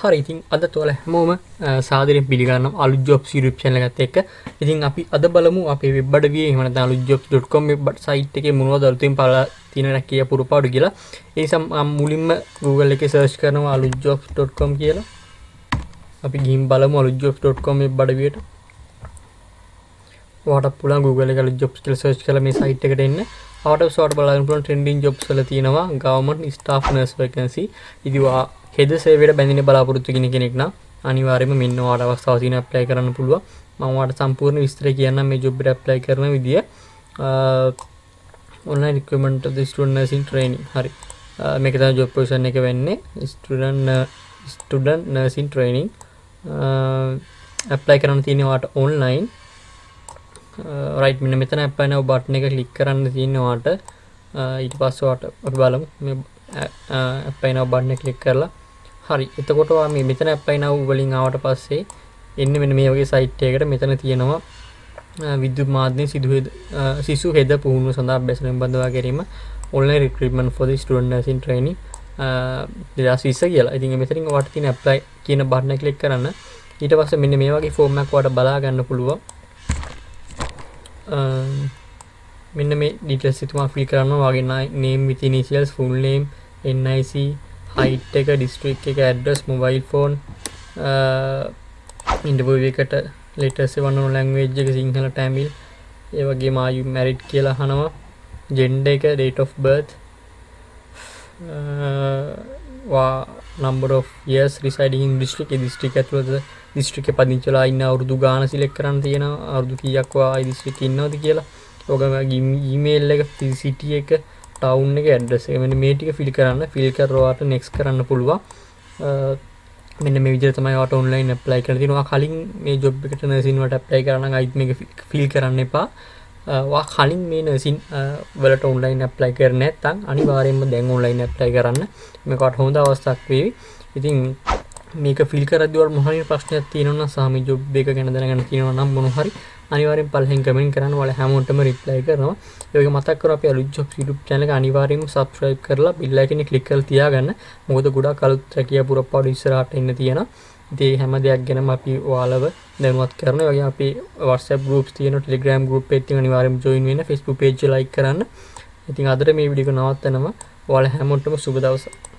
හරි ඉතින් අදත් ඔයාලා හැමෝම සාදරයෙන් පිළිගන්නවා අලුත් ජොබ්ස් YouTube channel එකත් එක්ක. ඉතින් අපි අද බලමු අපේ වෙබ් අඩවියේ එහෙම නැත්නම් alutjobs.com වෙබ් සයිට් එකේ මොනවද අලුතින් පලා තියෙන කිය පුරපාඩු කියලා. ඒ නිසා මුලින්ම Google එකේ search කරනවා alutjobs.com කියලා. අපි ගිහින් බලමු alutjobs.com වෙබ් අඩවියට. ඔයාලට පුළුවන් Google එකේ alutjobs කියලා search කරලා මේ site එකට එන්න. ඔයාලට බලන්න පුළුවන් trending jobs වල තියෙනවා government staff nurse vacancy. ඉතින් හෙද සේවයට බැඳින්න බලාපොරොත්තු වෙන කෙනෙක් නම් අනිවාර්යයෙන්ම මෙන්න ඔයාලට අවස්ථාව තියෙන apply කරන්න පුළුවන්. මම ඔයාලට සම්පූර්ණ විස්තරය කියන්නම් මේ job එකට apply කරන විදිය. online requirement of the student nursing training. හරි. මේක තමයි job position එක වෙන්නේ. student nursing training. apply කරන්න තියෙන්නේ ඔයාලට online. right මෙන්න මෙතන apply now button එක click කරන්න තියෙන්නේ ඔයාලට. ඊට පස්සේ ඔයාලට අපි බලමු මේ apply now button එක click කරලා හරි එතකොට ඔයා මේ මෙතන apply now වලින් ආවට පස්සේ එන්නේ මෙන්න මේ වගේ site එකකට මෙතන තියෙනවා විද්‍යුත් මාධ්‍ය සිසු හෙද පුහුණුව සඳහා අභ්‍යාස නිබන්ධවා කිරීම online recruitment for the student nursing training 2020 කියලා. ඉතින් මෙතනින් ඔයාලට තියෙන apply කියන button එක click කරන්න. ඊට පස්සේ මෙන්න මේ වගේ form එකක් ඔයාලට බලා ගන්න පුළුවන්. මෙන්න මේ details එක තුමා fill කරනවා වගේ name with initials full name NIC height එක district එක address mobile phone interview එකට letters එවන්න ඕන language එක සිංහල tamil ඒ වගේම are you married කියලා අහනවා gender එක date of birth number of years residing in district A district ඇතුළත district එකේ පදිංචි වෙලා ඉන්න අවුරුදු ගාන select කරන්න තියෙනවා අවුරුදු කීයක් ඔයා district එකේ ඉන්නවද කියලා ඔගම email එක city එක town එක address එක මෙන්න මේ ටික fill කරන්න fill කරලා ඔයාලට next කරන්න පුළුවන් මෙන්න මේ විදිහට තමයි ඔයාලට online apply කරන්න තියෙනවා කලින් මේ job එකට nursing වලට apply කරා නම් අයිත් මේක fill කරන්න එපා ඔයා කලින් මේ nursing වලට online apply කරන්නේ නැත්නම් අනිවාර්යයෙන්ම දැන් online apply කරන්න මේකට හොඳ අවස්ථාවක් වේවි ඉතින් මේක fill කරද්දී ඔයාලා මොන හරි ප්‍රශ්නයක් තියෙනවා නම් සහ මේ job එක ගැන දැනගන්න තියෙනවා නම් මොන හරි අනිවාර්යෙන් පළවෙනි කමෙන්ට් කරන්න ඔයාලා හැමෝටම රිප්ලයි කරනවා. ඒ වගේ මතක් කරලා අපි alutjobs YouTube channel එක අනිවාර්යෙන්ම subscribe කරලා bell icon එක click කරලා තියාගන්න. මොකද ගොඩක් අලුත් රැකියා පුරපාඩු ඉස්සරහට එන්න තියෙනවා. ඉතින් හැම දෙයක් ගැනම අපි ඔයාලව දැනුවත් කරනවා. ඒ වගේ අපි WhatsApp groups තියෙනවා, Telegram group එකේ අනිවාර්යෙන්ම join වෙන්න, Facebook page එක like කරන්න. ඉතින් අදට මේ වීඩියෝ එක නවත්තනවා. ඔයාලා හැමෝටම සුබ දවසක්.